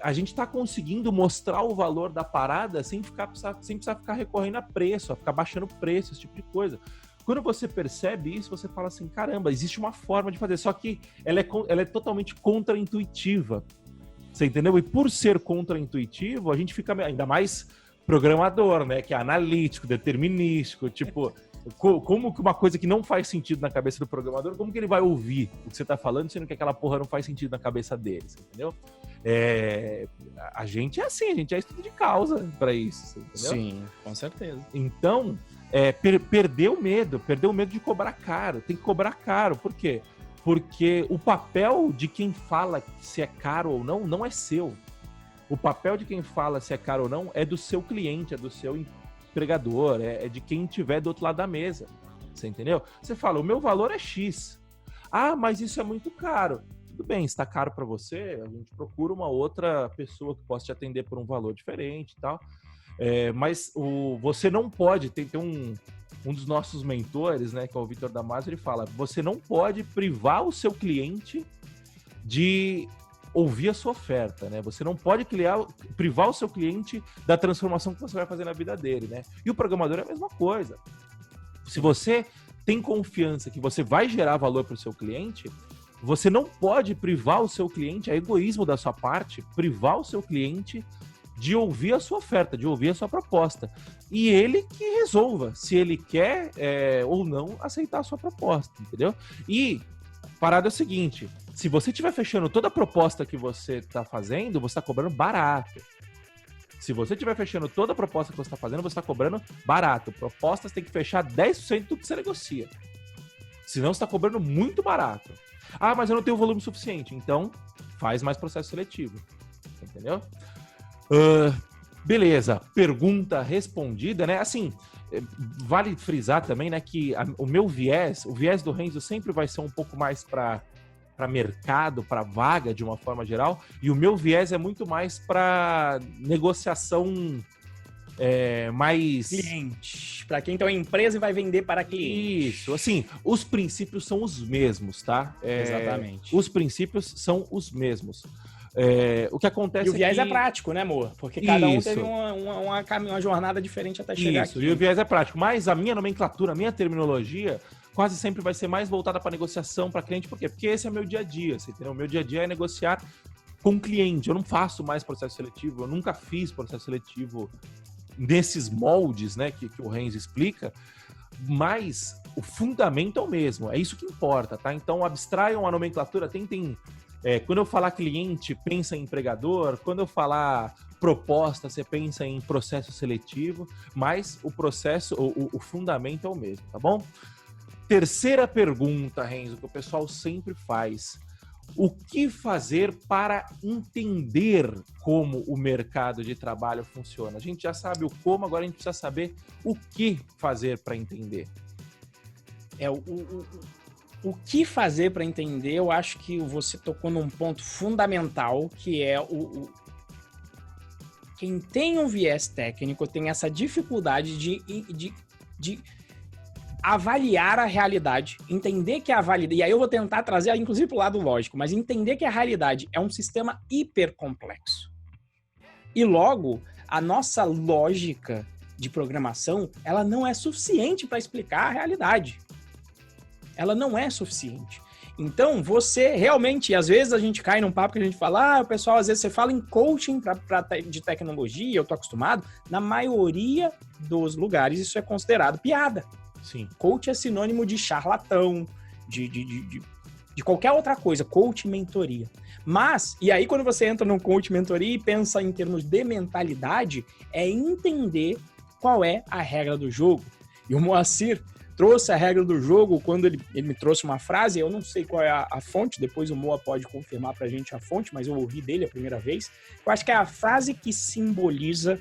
a gente está conseguindo mostrar o valor da parada sem precisar ficar recorrendo a preço, a ficar baixando preço, esse tipo de coisa. Quando você percebe isso, você fala assim, caramba, existe uma forma de fazer, só que ela é totalmente contraintuitiva. Você entendeu? E por ser contraintuitivo, a gente fica ainda mais programador, né? Que é analítico, determinístico, tipo... Como que uma coisa que não faz sentido na cabeça do programador, como que ele vai ouvir o que você tá falando, sendo que aquela porra não faz sentido na cabeça dele, entendeu? A gente é assim, a gente é estudo de causa para isso, entendeu? Sim, com certeza. Então, perdeu o medo de cobrar caro, tem que cobrar caro, por quê? Porque o papel de quem fala se é caro ou não é seu. O papel de quem fala se é caro ou não é do seu cliente, é do seu empregador, é de quem estiver do outro lado da mesa. Você entendeu? Você fala, o meu valor é X. Ah, mas isso é muito caro. Tudo bem, está caro para você, a gente procura uma outra pessoa que possa te atender por um valor diferente e tal. Mas você não pode, tem um dos nossos mentores, né, que é o Vitor Damasio, ele fala, você não pode privar o seu cliente de ouvir a sua oferta, né? Você não pode privar o seu cliente da transformação que você vai fazer na vida dele, né? E o programador é a mesma coisa. Se você tem confiança que você vai gerar valor para o seu cliente, você não pode privar o seu cliente, é egoísmo da sua parte, privar o seu cliente de ouvir a sua oferta, de ouvir a sua proposta. E ele que resolva se ele quer ou não aceitar a sua proposta, entendeu? E a parada é o seguinte, se você estiver fechando toda a proposta que você está fazendo, você está cobrando barato. Se você estiver fechando toda a proposta que você está fazendo, você está cobrando barato. Propostas tem que fechar 10% do que você negocia. Senão você está cobrando muito barato. Ah, mas eu não tenho volume suficiente. Então, faz mais processo seletivo. Entendeu? Beleza. Pergunta respondida, né? Assim, vale frisar também, né, que o viés do Renzo sempre vai ser um pouco mais para mercado, para vaga de uma forma geral, e o meu viés é muito mais para negociação mais... Cliente. Para quem tem uma empresa e vai vender para cliente. Isso, assim, os princípios são os mesmos, tá? Exatamente. Os princípios são os mesmos. O que acontece e o viés é prático, né, amor? Porque cada um teve uma jornada diferente até chegar aqui. E o viés é prático. Mas a minha nomenclatura, a minha terminologia, quase sempre vai ser mais voltada para negociação, para cliente. Por quê? Porque esse é o meu dia a dia, você entendeu? O meu dia a dia é negociar com o cliente. Eu não faço mais processo seletivo, eu nunca fiz processo seletivo nesses moldes, né, que o Renzo explica, mas o fundamento é o mesmo, é isso que importa, tá? Então abstraiam a nomenclatura, tentem... quando eu falar cliente, pensa em empregador. Quando eu falar proposta, você pensa em processo seletivo. Mas o processo, o fundamento é o mesmo, tá bom? Terceira pergunta, Renzo, que o pessoal sempre faz. O que fazer para entender como o mercado de trabalho funciona? A gente já sabe o como, agora a gente precisa saber o que fazer para entender. O que fazer para entender, eu acho que você tocou num ponto fundamental, que é quem tem um viés técnico tem essa dificuldade de avaliar a realidade, entender que a validade, e aí eu vou tentar trazer, inclusive, para o lado lógico, mas entender que a realidade é um sistema hipercomplexo. E logo, a nossa lógica de programação, ela não é suficiente para explicar a realidade. Ela não é suficiente. Então, você realmente, às vezes a gente cai num papo que a gente fala, o pessoal, às vezes você fala em coaching de tecnologia, eu tô acostumado, na maioria dos lugares isso é considerado piada. Sim. Coach é sinônimo de charlatão, de qualquer outra coisa, coach mentoria. Mas, e aí quando você entra no coach mentoria e pensa em termos de mentalidade, é entender qual é a regra do jogo. E o Moacir trouxe a regra do jogo quando ele me trouxe uma frase, eu não sei qual é a fonte, depois o Moa pode confirmar pra gente a fonte, mas eu ouvi dele a primeira vez. Eu acho que é a frase que simboliza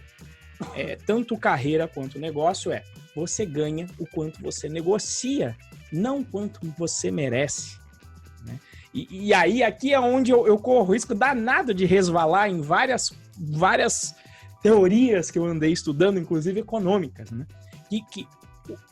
tanto carreira quanto negócio você ganha o quanto você negocia, não quanto você merece, né? E aí, aqui é onde eu corro o risco danado de resvalar em várias teorias que eu andei estudando, inclusive econômicas, né?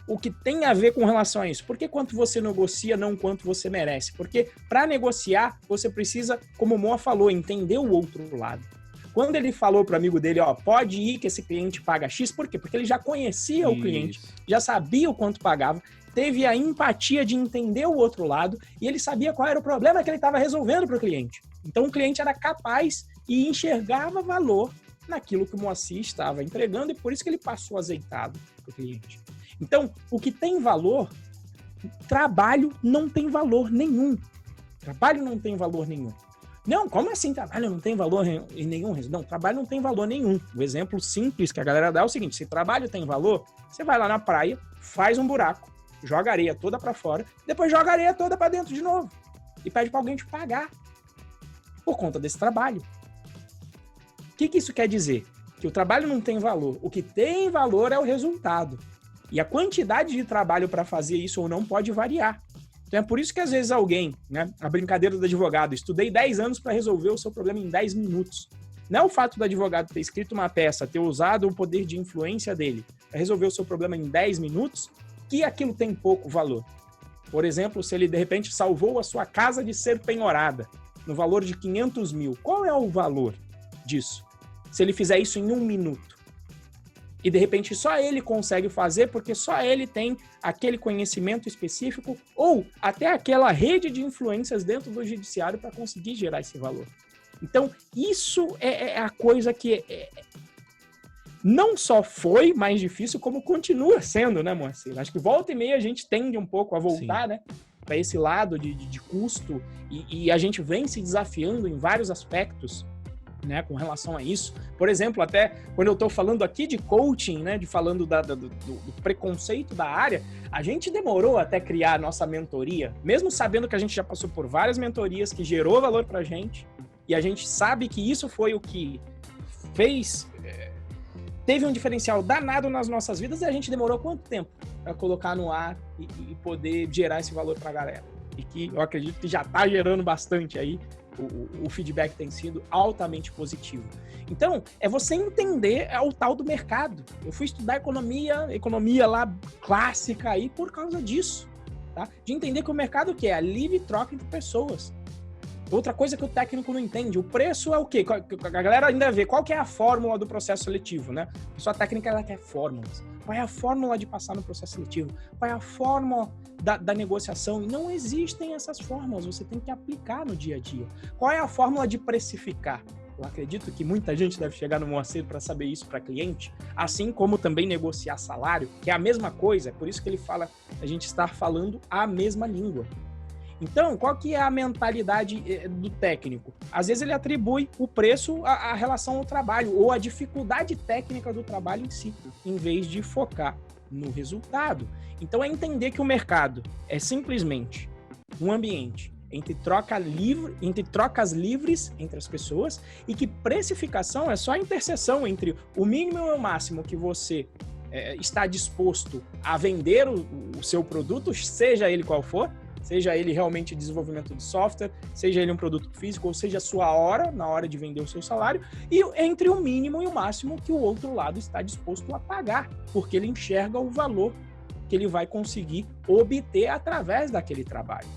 O que tem a ver com relação a isso? Por que quanto você negocia, não quanto você merece? Porque para negociar, você precisa, como o Moa falou, entender o outro lado. Quando ele falou para o amigo dele, pode ir que esse cliente paga X, por quê? Porque ele já conhecia o cliente, já sabia o quanto pagava, teve a empatia de entender o outro lado e ele sabia qual era o problema que ele estava resolvendo para o cliente. Então o cliente era capaz e enxergava valor naquilo que o Moacir estava entregando e por isso que ele passou azeitado para o cliente. Então, o que tem valor, trabalho não tem valor nenhum. Trabalho não tem valor nenhum. Não, como assim trabalho não tem valor nenhum? Não, trabalho não tem valor nenhum. O exemplo simples que a galera dá é o seguinte, se trabalho tem valor, você vai lá na praia, faz um buraco, joga areia toda para fora, depois joga areia toda para dentro de novo e pede para alguém te pagar por conta desse trabalho. O que isso quer dizer? Que o trabalho não tem valor. O que tem valor é o resultado. E a quantidade de trabalho para fazer isso ou não pode variar. Então é por isso que às vezes alguém, né, a brincadeira do advogado, estudei 10 anos para resolver o seu problema em 10 minutos. Não é o fato do advogado ter escrito uma peça, ter usado o poder de influência dele para resolver o seu problema em 10 minutos, que aquilo tem pouco valor. Por exemplo, se ele de repente salvou a sua casa de ser penhorada no valor de 500 mil, qual é o valor disso? Se ele fizer isso em 1 minuto. E de repente só ele consegue fazer porque só ele tem aquele conhecimento específico ou até aquela rede de influências dentro do judiciário para conseguir gerar esse valor. Então, isso é a coisa que não só foi mais difícil, como continua sendo, né, Moacir? Acho que volta e meia a gente tende um pouco a voltar, Sim. né, para esse lado de custo e a gente vem se desafiando em vários aspectos, né, com relação a isso. Por exemplo, até quando eu estou falando aqui de coaching, né, falando do preconceito da área, a gente demorou até criar a nossa mentoria, mesmo sabendo que a gente já passou por várias mentorias que gerou valor para a gente, e a gente sabe que isso foi o que teve um diferencial danado nas nossas vidas, e a gente demorou quanto tempo para colocar no ar e poder gerar esse valor para a galera? E que eu acredito que já está gerando bastante aí. O feedback tem sido altamente positivo. Então, é você entender o tal do mercado. Eu fui estudar economia lá clássica aí por causa disso, tá? De entender que o mercado é a livre troca entre pessoas. Outra coisa que o técnico não entende, o preço é o quê? A galera ainda vê qual que é a fórmula do processo seletivo, né? A pessoa técnica, ela quer fórmulas. Qual é a fórmula de passar no processo seletivo? Qual é a fórmula da negociação? E não existem essas fórmulas, você tem que aplicar no dia a dia. Qual é a fórmula de precificar? Eu acredito que muita gente deve chegar no Moacir para saber isso para cliente, assim como também negociar salário, que é a mesma coisa, é por isso que ele fala, a gente está falando a mesma língua. Então, qual que é a mentalidade do técnico? Às vezes ele atribui o preço à relação ao trabalho ou à dificuldade técnica do trabalho em si, em vez de focar no resultado. Então, é entender que o mercado é simplesmente um ambiente entre trocas livres entre as pessoas e que precificação é só a interseção entre o mínimo e o máximo que você está disposto a vender o seu produto, seja ele qual for, seja ele realmente desenvolvimento de software, seja ele um produto físico, ou seja a sua hora, na hora de vender o seu salário, e entre o mínimo e o máximo que o outro lado está disposto a pagar, porque ele enxerga o valor que ele vai conseguir obter através daquele trabalho.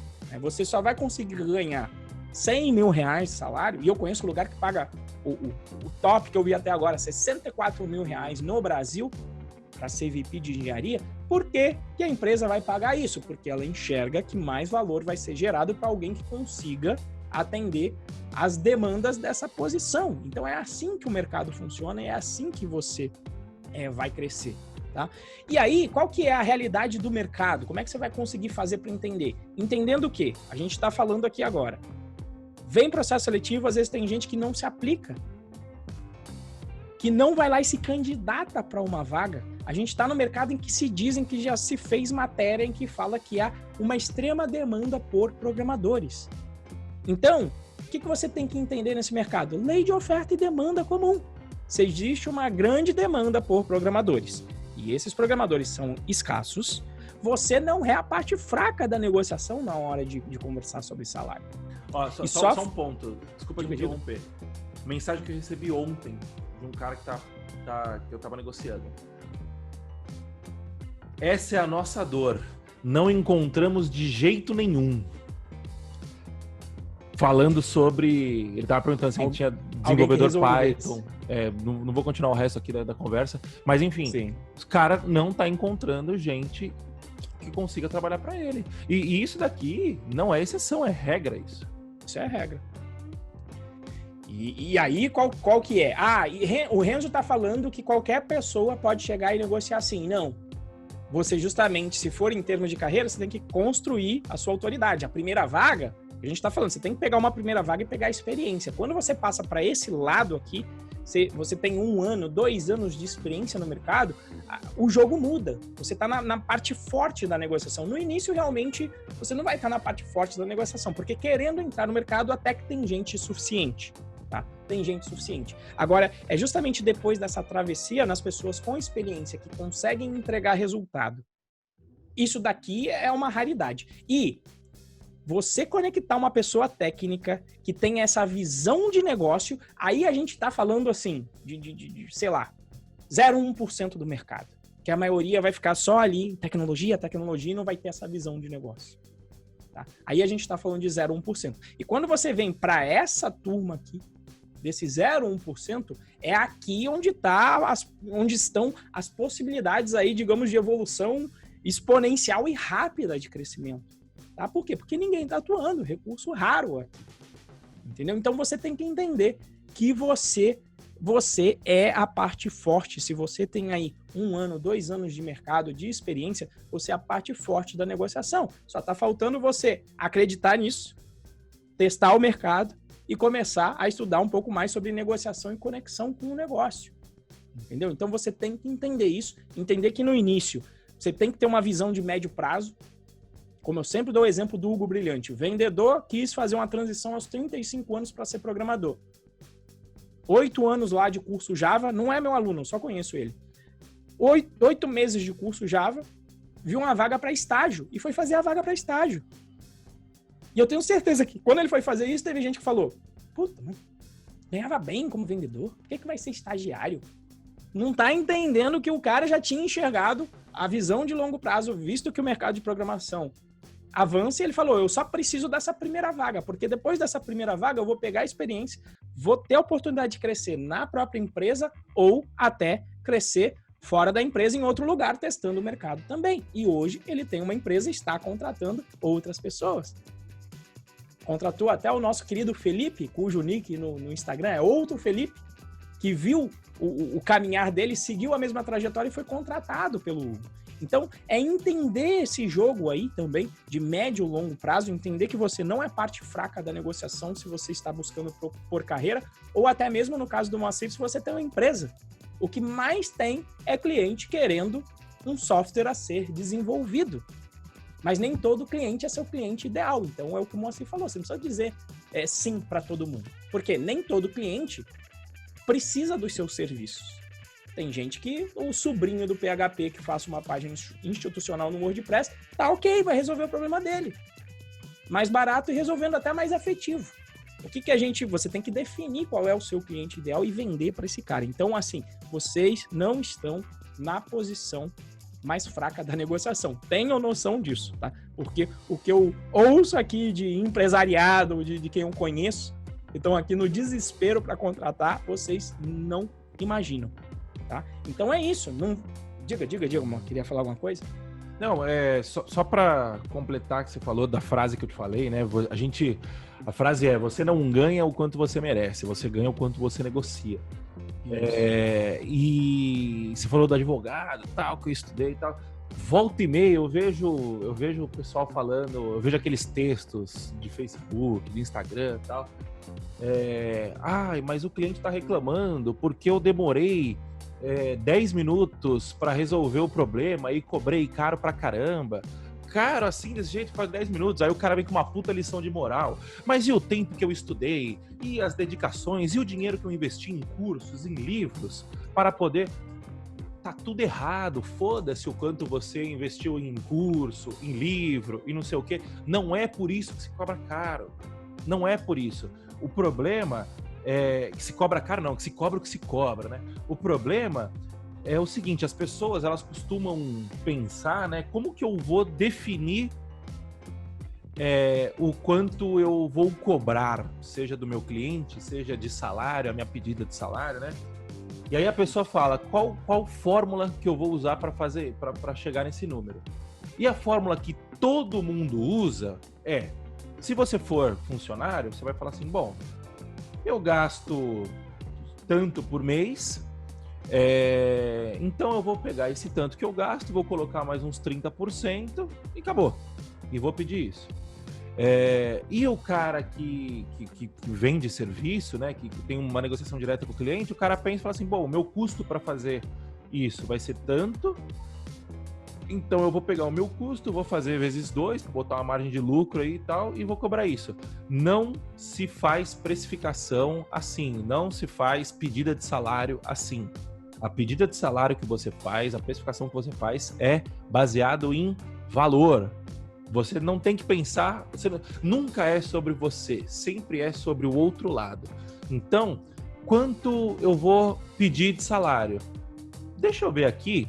Você só vai conseguir ganhar 100 mil reais de salário, e eu conheço lugar que paga o top que eu vi até agora, 64 mil reais no Brasil, para ser VP de engenharia. Por que a empresa vai pagar isso? Porque ela enxerga que mais valor vai ser gerado para alguém que consiga atender as demandas dessa posição. Então é assim que o mercado funciona e é assim que você vai crescer. Tá? E aí, qual que é a realidade do mercado? Como é que você vai conseguir fazer para entender? Entendendo o quê? A gente está falando aqui agora. Vem processo seletivo, às vezes tem gente que não se aplica. que não vai lá e se candidata para uma vaga. A gente está no mercado em que se dizem que já se fez matéria em que fala que há uma extrema demanda por programadores. Então, o que você tem que entender nesse mercado? Lei de oferta e demanda comum. Se existe uma grande demanda por programadores e esses programadores são escassos, você não é a parte fraca da negociação na hora de conversar sobre salário. Ó, só um ponto, desculpa te interromper. Mensagem que eu recebi ontem de um cara que eu tava negociando. Essa é a nossa dor. Não encontramos de jeito nenhum. Falando sobre... Ele tava perguntando se a gente tinha desenvolvedor Python. Não vou continuar o resto aqui da conversa. Mas enfim, Sim. Os caras não tá encontrando gente que consiga trabalhar para ele. E isso daqui não é exceção, é regra isso. Isso é regra. E aí, qual que é? O Renzo tá falando que qualquer pessoa pode chegar e negociar assim. Não. Você justamente, se for em termos de carreira, você tem que construir a sua autoridade. A primeira vaga, a gente tá falando, você tem que pegar uma primeira vaga e pegar a experiência. Quando você passa para esse lado aqui, você tem 1 ano, 2 anos de experiência no mercado, o jogo muda. Você tá na parte forte da negociação. No início, realmente, você não vai estar na parte forte da negociação, porque querendo entrar no mercado, até que tem gente suficiente. Tá? Tem gente suficiente. Agora, é justamente depois dessa travessia, nas pessoas com experiência que conseguem entregar resultado. Isso daqui é uma raridade. E você conectar uma pessoa técnica que tem essa visão de negócio, aí a gente tá falando assim, sei lá, 0,1% do mercado. Que a maioria vai ficar só ali, tecnologia, e não vai ter essa visão de negócio. Tá? Aí a gente tá falando de 0,1%. E quando você vem para essa turma aqui, desse 0,1%, é aqui onde estão as possibilidades aí, digamos, de evolução exponencial e rápida de crescimento. Tá? Por quê? Porque ninguém está atuando, recurso raro aqui. Entendeu? Então você tem que entender que você é a parte forte. Se você tem aí 1 ano, 2 anos de mercado, de experiência, você é a parte forte da negociação. Só está faltando você acreditar nisso, testar o mercado e começar a estudar um pouco mais sobre negociação e conexão com o negócio. Entendeu? Então você tem que entender isso, entender que no início você tem que ter uma visão de médio prazo. Como eu sempre dou o exemplo do Hugo Brilhante. O vendedor quis fazer uma transição aos 35 anos para ser programador. 8 anos lá de curso Java, não é meu aluno, eu só conheço ele. 8 meses de curso Java, viu uma vaga para estágio e foi fazer a vaga para estágio. E eu tenho certeza que quando ele foi fazer isso, teve gente que falou, puta, ganhava bem como vendedor, por que vai ser estagiário? Não tá entendendo que o cara já tinha enxergado a visão de longo prazo, visto que o mercado de programação avança, e ele falou, eu só preciso dessa primeira vaga, porque depois dessa primeira vaga eu vou pegar a experiência, vou ter a oportunidade de crescer na própria empresa ou até crescer fora da empresa em outro lugar, testando o mercado também. E hoje ele tem uma empresa e está contratando outras pessoas. Contratou até o nosso querido Felipe, cujo nick no Instagram é outro Felipe, que viu o caminhar dele, seguiu a mesma trajetória e foi contratado pelo Hugo. Então, é entender esse jogo aí também, de médio e longo prazo, entender que você não é parte fraca da negociação se você está buscando por carreira, ou até mesmo no caso do Moacir, se você tem uma empresa. O que mais tem é cliente querendo um software a ser desenvolvido. Mas nem todo cliente é seu cliente ideal. Então, é o que o Moacir falou, você não precisa dizer sim para todo mundo. Porque nem todo cliente precisa dos seus serviços. Tem gente que o sobrinho do PHP que faça uma página institucional no WordPress, tá ok, vai resolver o problema dele. Mais barato e resolvendo até mais efetivo. O que você tem que definir qual é o seu cliente ideal e vender para esse cara. Então, assim, vocês não estão na posição mais fraca da negociação. Tenham noção disso, tá? Porque o que eu ouço aqui de empresariado, de quem eu conheço, que estão aqui no desespero para contratar, vocês não imaginam, tá? Então é isso. Não... Diga, amor. Queria falar alguma coisa? Não, só para completar que você falou da frase que eu te falei, né? A frase é, você não ganha o quanto você merece, você ganha o quanto você negocia. E você falou do advogado, tal, que eu estudei e tal. volta e meia eu vejo o pessoal falando, eu vejo aqueles textos de Facebook, de Instagram e tal. Mas o cliente tá reclamando porque eu demorei 10 minutos para resolver o problema e cobrei caro pra caramba. Cara, assim, desse jeito faz 10 minutos, aí o cara vem com uma puta lição de moral. Mas e o tempo que eu estudei? E as dedicações? E o dinheiro que eu investi em cursos, em livros, para poder... Tá tudo errado, foda-se o quanto você investiu em curso, em livro e não sei o quê. Não é por isso que se cobra caro. Não é por isso. O problema é que se cobra caro, não, que se cobra o que se cobra, né? O problema é o seguinte, as pessoas, elas costumam pensar, né, como que eu vou definir o quanto eu vou cobrar, seja do meu cliente, seja de salário, a minha pedida de salário, né? E aí a pessoa fala, qual fórmula que eu vou usar para chegar nesse número? E a fórmula que todo mundo usa se você for funcionário, você vai falar assim, bom, eu gasto tanto por mês, então eu vou pegar esse tanto que eu gasto, vou colocar mais uns 30% e acabou. E vou pedir isso. E o cara que vende serviço, né, que tem uma negociação direta com o cliente, o cara pensa e fala assim, bom, o meu custo para fazer isso vai ser tanto, então eu vou pegar o meu custo, vou fazer vezes 2, para botar uma margem de lucro aí e tal, e vou cobrar isso. Não se faz precificação assim, não se faz pedida de salário assim. A pedida de salário que você faz, a precificação que você faz é baseado em valor. Você não tem que pensar, nunca é sobre você, sempre é sobre o outro lado. Então, quanto eu vou pedir de salário? Deixa eu ver aqui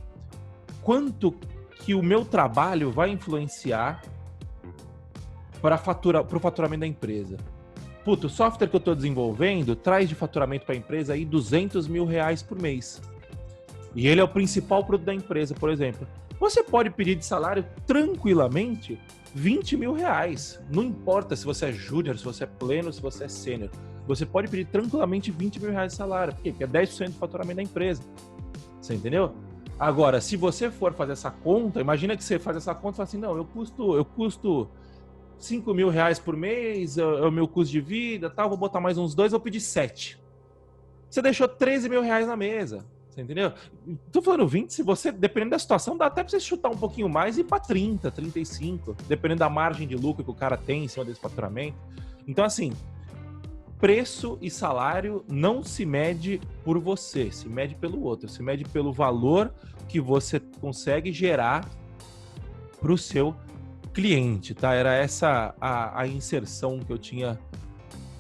quanto que o meu trabalho vai influenciar para o faturamento da empresa. Puta, o software que eu estou desenvolvendo traz de faturamento para a empresa aí R$200 mil por mês. E ele é o principal produto da empresa, por exemplo. Você pode pedir de salário tranquilamente R$20 mil. Não importa se você é júnior, se você é pleno, se você é sênior. Você pode pedir tranquilamente R$20 mil de salário. Por quê? Porque é 10% do faturamento da empresa. Você entendeu? Agora, se você for fazer essa conta, imagina que você faz essa conta e fala assim, não, eu custo R$5 mil por mês, é o meu custo de vida, tal, vou botar mais uns 2, vou pedir 7. Você deixou R$13 mil na mesa. Você entendeu? Tô falando 20, se você, dependendo da situação, dá até pra você chutar um pouquinho mais e ir pra 30, 35, dependendo da margem de lucro que o cara tem em cima desse faturamento. Então, assim, preço e salário não se mede por você, se mede pelo outro, se mede pelo valor que você consegue gerar pro seu cliente, tá? Era essa a inserção que eu tinha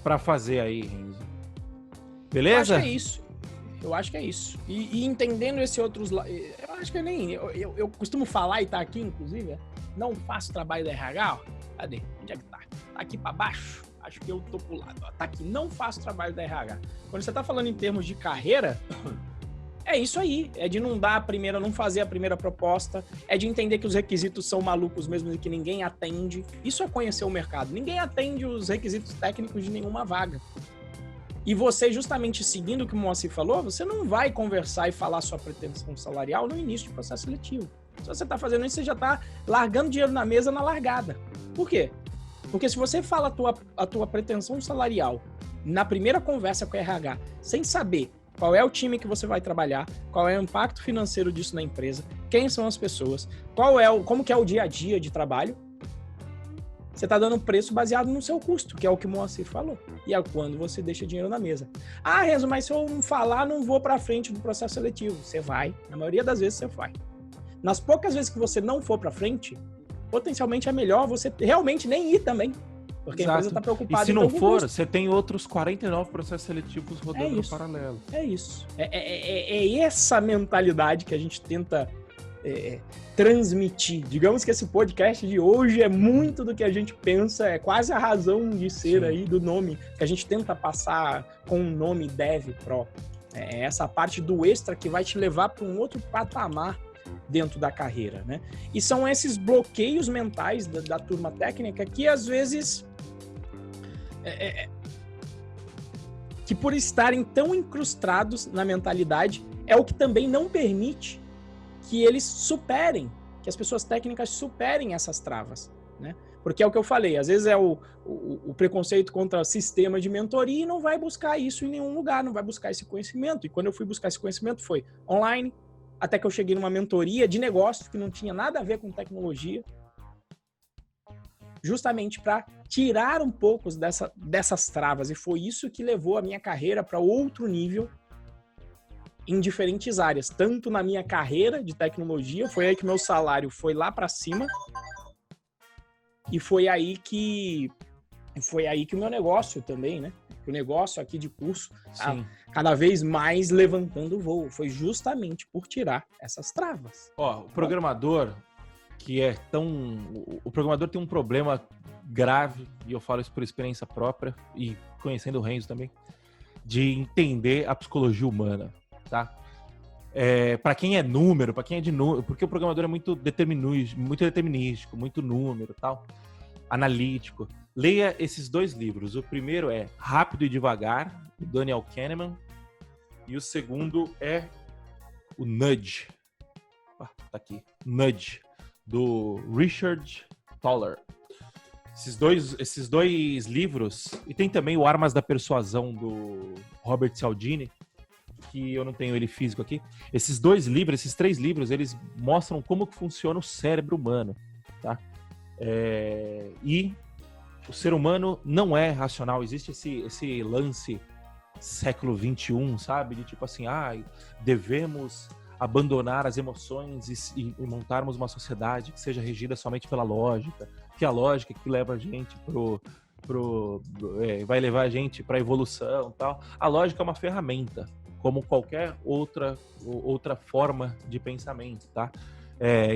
pra fazer aí, Renzo. Beleza? Eu acho que é isso. Eu acho que é isso. E entendendo esse outros... Eu acho que eu costumo falar, e tá aqui, inclusive, não faço trabalho da RH, ó. Cadê? Onde é que tá? Tá aqui pra baixo? Acho que eu tô pro lado, ó. Tá aqui, não faço trabalho da RH. Quando você tá falando em termos de carreira, é isso aí. É de não dar a primeira, não fazer a primeira proposta, é de entender que os requisitos são malucos mesmo e que ninguém atende. Isso é conhecer o mercado. Ninguém atende os requisitos técnicos de nenhuma vaga. E você, justamente seguindo o que o Moacir falou, você não vai conversar e falar sua pretensão salarial no início do processo seletivo. Se você está fazendo isso, você já está largando dinheiro na mesa na largada. Por quê? Porque se você fala a tua pretensão salarial na primeira conversa com a RH, sem saber qual é o time que você vai trabalhar, qual é o impacto financeiro disso na empresa, quem são as pessoas, como que é o dia a dia de trabalho, você está dando um preço baseado no seu custo, que é o que o Moacir falou. E é quando você deixa dinheiro na mesa. Ah, Renzo, mas se eu não falar, não vou para frente do processo seletivo. Você vai. Na maioria das vezes você vai. Nas poucas vezes que você não for para frente, potencialmente é melhor você realmente nem ir também. Porque Exato. A empresa está preocupada. E se não for, você tem outros 49 processos seletivos rodando no paralelo. É isso. É essa mentalidade que a gente tenta transmitir. Digamos que esse podcast de hoje é muito do que a gente pensa, é quase a razão de ser. Sim. Aí do nome, que a gente tenta passar com o nome DevPro. É essa parte do extra que vai te levar para um outro patamar dentro da carreira, né? E são esses bloqueios mentais da turma técnica que às vezes que por estarem tão incrustados na mentalidade é o que também não permite que eles superem que as pessoas técnicas superem essas travas, né? Porque é o que eu falei, às vezes é o preconceito contra sistema de mentoria e não vai buscar isso em nenhum lugar, não vai buscar esse conhecimento. E quando eu fui buscar esse conhecimento foi online, até que eu cheguei numa mentoria de negócio que não tinha nada a ver com tecnologia, justamente para tirar um pouco dessas travas. E foi isso que levou a minha carreira para outro nível em diferentes áreas. Tanto na minha carreira de tecnologia, foi aí que meu salário foi lá para cima, e foi aí que o meu negócio também, né? O negócio aqui de curso, cada vez mais levantando o voo. Foi justamente por tirar essas travas. Ó, o programador o programador tem um problema grave, e eu falo isso por experiência própria e conhecendo o Renzo também, de entender a psicologia humana, tá? Para quem é número, para quem é de número, porque o programador é muito determinístico, muito número, tal, analítico. Leia esses 2 livros. O primeiro é Rápido e Devagar, do Daniel Kahneman, e o segundo é o Nudge. Tá aqui, Nudge, do Richard Thaler. Esses dois livros, e tem também o Armas da Persuasão, do Robert Cialdini, que eu não tenho ele físico aqui. Esses 3 livros, eles mostram como que funciona o cérebro humano, tá? E o ser humano não é racional. Existe esse lance século XXI, sabe? De tipo assim, devemos abandonar as emoções e montarmos uma sociedade que seja regida somente pela lógica, que a lógica que leva a gente vai levar a gente para a evolução, tal. A lógica é uma ferramenta, como qualquer outra forma de pensamento, tá?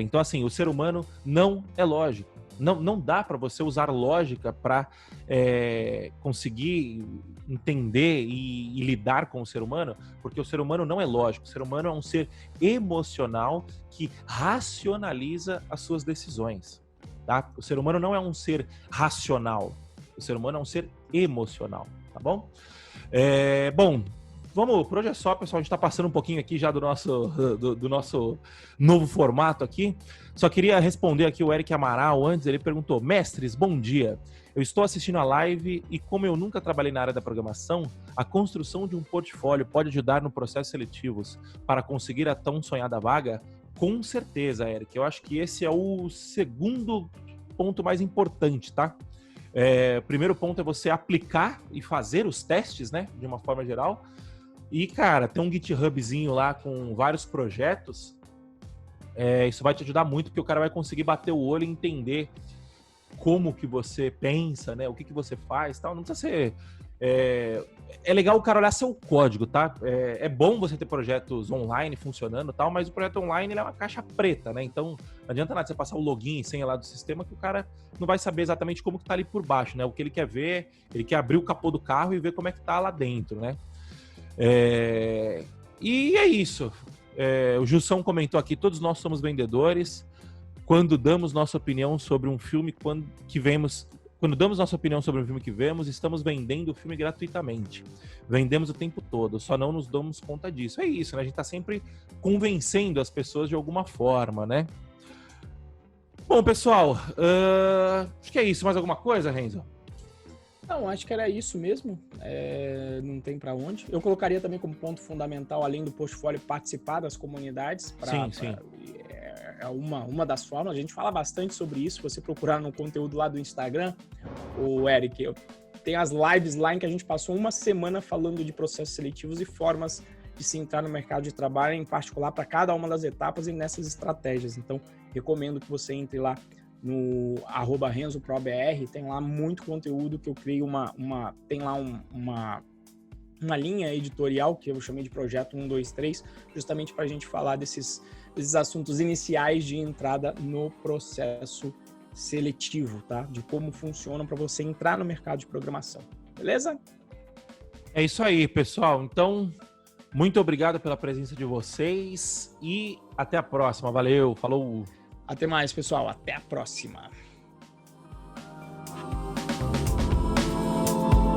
Então, assim, o ser humano não é lógico. Não dá para você usar lógica para conseguir entender e lidar com o ser humano, porque o ser humano não é lógico. O ser humano é um ser emocional que racionaliza as suas decisões, tá? O ser humano não é um ser racional. O ser humano é um ser emocional, tá bom? Bom, vamos, por hoje é só, pessoal. A gente está passando um pouquinho aqui já do nosso novo formato aqui. Só queria responder aqui o Eric Amaral antes. Ele perguntou: mestres, bom dia. Eu estou assistindo a live e como eu nunca trabalhei na área da programação, a construção de um portfólio pode ajudar no processo seletivos para conseguir a tão sonhada vaga? Com certeza, Eric. Eu acho que esse é o segundo ponto mais importante, tá? O primeiro ponto é você aplicar e fazer os testes, né? De uma forma geral. E, cara, tem um GitHubzinho lá com vários projetos. Isso vai te ajudar muito, porque o cara vai conseguir bater o olho e entender como que você pensa, né? O que você faz, tal. Não precisa ser... É legal o cara olhar seu código, tá? É bom você ter projetos online funcionando e tal, mas o projeto online ele é uma caixa preta, né? Então, não adianta nada você passar o login e senha lá do sistema que o cara não vai saber exatamente como que tá ali por baixo, né? O que ele quer ver, ele quer abrir o capô do carro e ver como é que tá lá dentro, né? E é isso. O Jussão comentou aqui: todos nós somos vendedores. Quando damos nossa opinião sobre um filme que vemos, estamos vendendo o filme gratuitamente. Vendemos o tempo todo, só não nos damos conta disso. É isso, né? A gente tá sempre convencendo as pessoas de alguma forma, né? Bom, pessoal, acho que é isso. Mais alguma coisa, Renzo? Não, acho que era isso mesmo. Não tem para onde. Eu colocaria também como ponto fundamental, além do portfólio, participar das comunidades. Sim. É uma das formas. A gente fala bastante sobre isso. Se você procurar no conteúdo lá do Instagram, o Eric, tem as lives lá em que a gente passou uma semana falando de processos seletivos e formas de se entrar no mercado de trabalho, em particular para cada uma das etapas e nessas estratégias. Então, recomendo que você entre lá no @RenzoProBR, tem lá muito conteúdo que eu criei tem lá uma linha editorial que eu chamei de Projeto 123, justamente para a gente falar desses assuntos iniciais de entrada no processo seletivo, tá? De como funciona para você entrar no mercado de programação. Beleza? É isso aí, pessoal. Então, muito obrigado pela presença de vocês e até a próxima. Valeu, falou! Até mais, pessoal. Até a próxima.